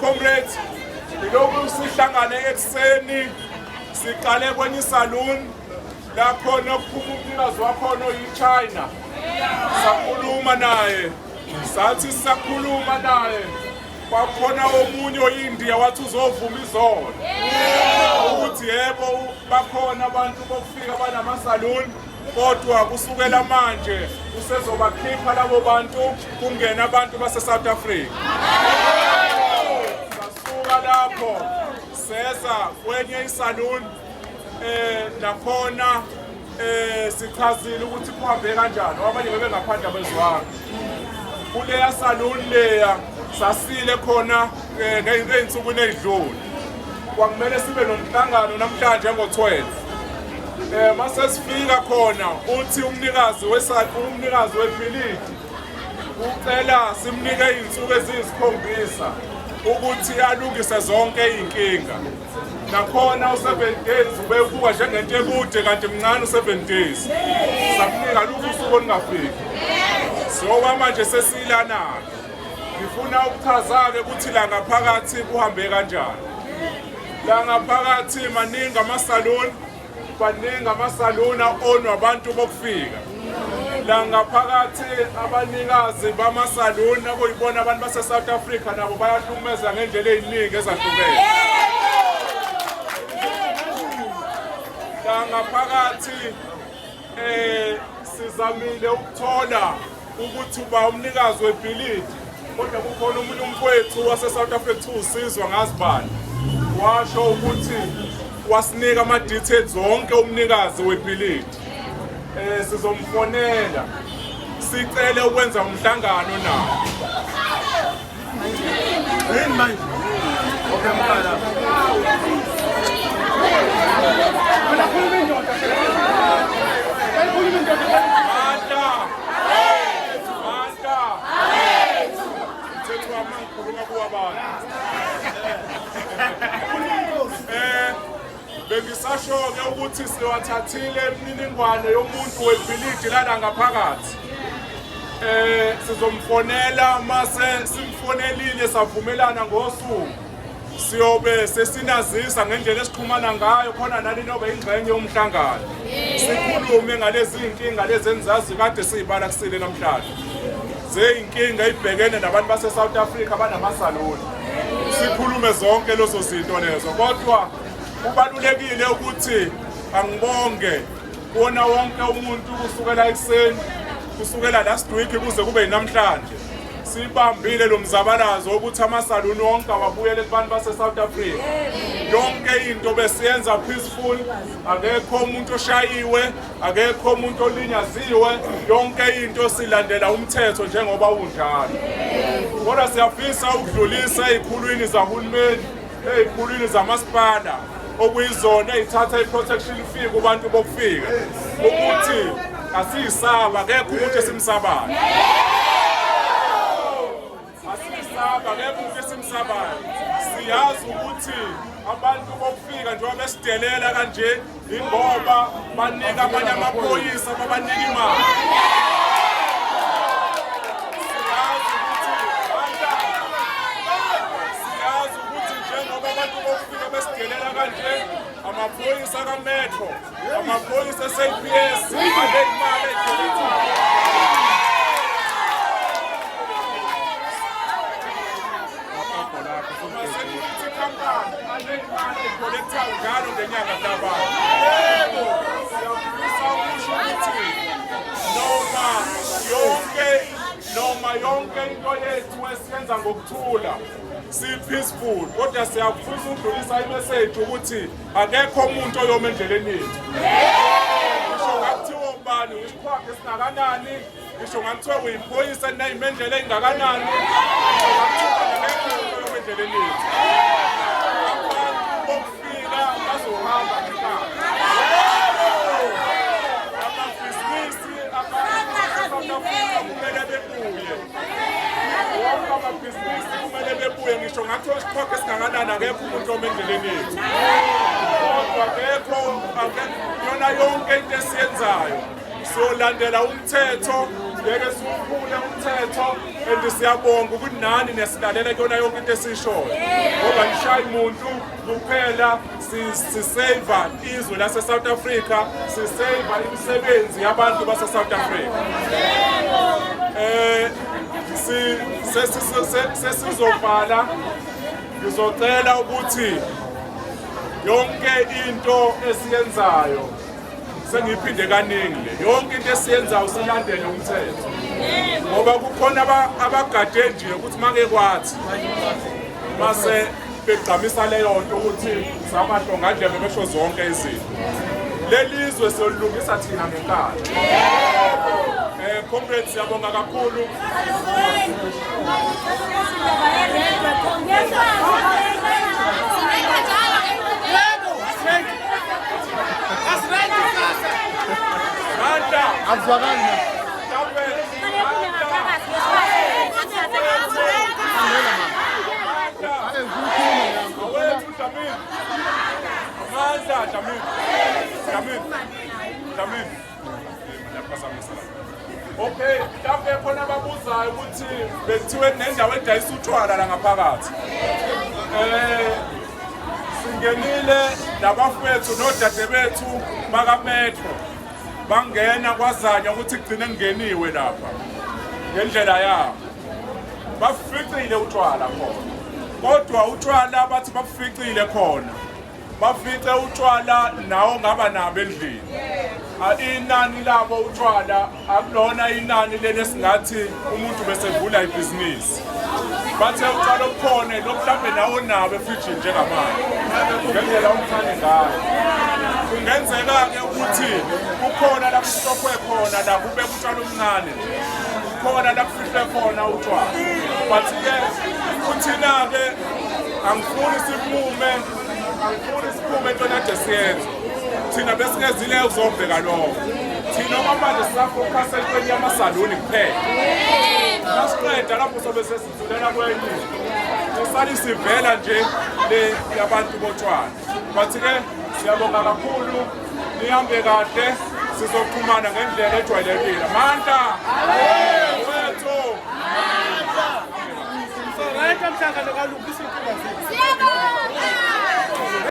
Comrades, ilokhu sihlangane ekseni siqale kwenye salon la khona kuphuma umnikazi wakhona oyiChina. Sakhuluma naye. Sathi sakhuluma naye. Kwakhona omunye oyiNdiya wathi uzovuma izolo. Ukuthi yebo bakhona abantu bokufika banamasalon kodwa kusukela manje usezobakhipha labo bantu kungena abantu base South Africa. Sasuka lapho seza kwenye isalon nakhona sichazile ukuthi kuhambe kanjani abanye bebengaphandle bezwanga. Kuleya salon leya sasile khona ngeinsukwini ezidlule. Kwakumele sibe nomhlangano namhlanje ngo-12. Mase sifika khona uthi umnikazi webhilidi ucela simnike izinsuku eziyikhombisa ukuthi alungise zonke izinkinga. Nakhona u7 days ubebuka njengento ekude kanti mncane u7 days. Sakunika lokhu usuku olungafiki. So manje sesilana. Ngifuna ukuchaza-ke ukuthi la ngaphakathi kuhambe kanjani. La ngaphakathi maningi amasalon, baningi amasalon onwa abantu bokufika. La ngaphakathi abanikazi bamasalon aboyibona abantu base South Africa nabo bayahlukumeza ngendlela eziningi ezahlukene. La ngaphakathi sizamile ukuthola ukuthi uba umnikazi webhilidi kodwa kukhona umuntu umfowethu wase South Africa usizwa ngazibani washo ukuthi wasinika ama details zonke umnikazi webhilidi. Sizomfonela sicele ukwenza umhlangano nawo. Yini manje? Okay mfana. Bengisasho-ke ukuthi siwathathile imininingwane yomuntu webhilidi lana ngaphakathi. Sizomfonela mase simfonelile savumelana ngosuku. Siyobe sesinazisa ngendlela esiqhumana ngayo khona nani nobe ingxenye yomhlangano. Sikhulume ngalezi zinkinga lezi enizazi kade siyibala kusile namhlanje. Zeyinkinga ibhekene nabantu base South Africa abanamasalon. Sikhulume zonke lezo zinto lezo kodwa kubalulekile ukuthi angibonge kuona wonke umuntu kusukela ekseni kusukela last week kuze kube namhlanje sibambile lo mzabalazo ukuthi amasalon wonke awabuyele kubantu base South Africa. Yonke into besiyenza peaceful, akekho umuntu oshayiwe, akekho umuntu olinyaziwe, yonke into silandela umthetho njengoba unjalo. Kodwa siyafisa ukudlulisa ezikhulwini zahulumeni, ezikhulwini zamasipala okuyizona ezithatha iprotection fee kubantu bokufika ukuthi asiyisaba akekho umuntu esimsabayo. Asiyisaba akekho umuntu esimsabayo. Siyazi ukuthi abantu bokufika njengoba besidelela kanje ingoba banika abanye amaphoyisa babanika imali. Siyazi ukuthi njengoba abantu bokufika besidelela kanje amaphoyisa kaMetro, amaphoyisa eSAPS ade imali ekolektayo. Kolektayo njalo ngenyanga kaBaba. Yebo. Siyafisa ukusho ukuthi noma yonke into yethu esiyenza ngokuthula si-peaceful kodwa siyafisa ukudlulisa imessage ukuthi akekho umuntu oyoma endleleni yethu. Ngisho ngathiwa ubani isikhwakhe singakanani, ngisho ngathiwa uyiphoyisa nayimendlela engakanani, ngisho ngathiwa akekho umuntu oyoma endleleni yethu. Bokufika bazohamba ngekhaya. Amabhizinisi kumele bebuye. Wonke amabhizinisi kumele bebuye ngisho ngathiwa isikhwakhe singakanani akekho umuntu oyoma endleleni yethu. Kodwa akekho yona yonke into esiyenzayo solandela umthetho ngeke siwuphule umthetho and siyabonga ukuthi nani nesilalela kuyona yonke into esishoyo ngoba nishayi umuntu kuphela siseva izwe lase South Africa siseva imisebenzi yabantu base South Africa sesizovala ngizocela ukuthi yonke into esiyenzayo sengiphinde kaningi le yonke into esiyenzayo silandele umthetho ngoba kukhona abagade nje ukuthi make kwathi mase begqamisa leyo nto ukuthi samahlonga ndlebe besho zonke izinto lelizwe solungisa thina ngenkani comrades siyabonga kakhulu Okay, mhlawumbe khona ababuzayo ukuthi bekuthiwe nendawo edayisa utshwala la ngaphakathi. Singenile nabafowethu nodadewethu bakaMetro bangena kwazanya ukuthi kugcine ngeniwe lapha ngendlela yabo. Baficile utshwala khona. Kodwa utshwala bathi baficile khona. Bafice utshwala nawo ngaba nabo endlini. Inani labo utshwala akulona inani leli singathi umuntu besevula ibhizinisi. Bathe utshwala obukhona lokhlaphe nawo nabo efriji njengamanje. Ngendlela umthane ngayo. Kungenzeka ke ukuthi kukhona lapho kustophwe khona la kube utshwala omncane. Kukhona lapho kufihle khona utshwala. Bathi ke kuthina ke angifuni siphume entona desiyenza. Thina besingezile ukuzobheka lokho. Thina manje sisafocus entweni yamasaluni kuphela. Nasiqeda lapho sobe sesizulela kwenye. Usali sivela nje le yabantu botshwana. Bathi ke siyabonga kakhulu nihambe kahle sizoxhumana ngendlela ejwayelekile. Amandla. Wethu. So right mhlanga lokalungisa inkinga zethu.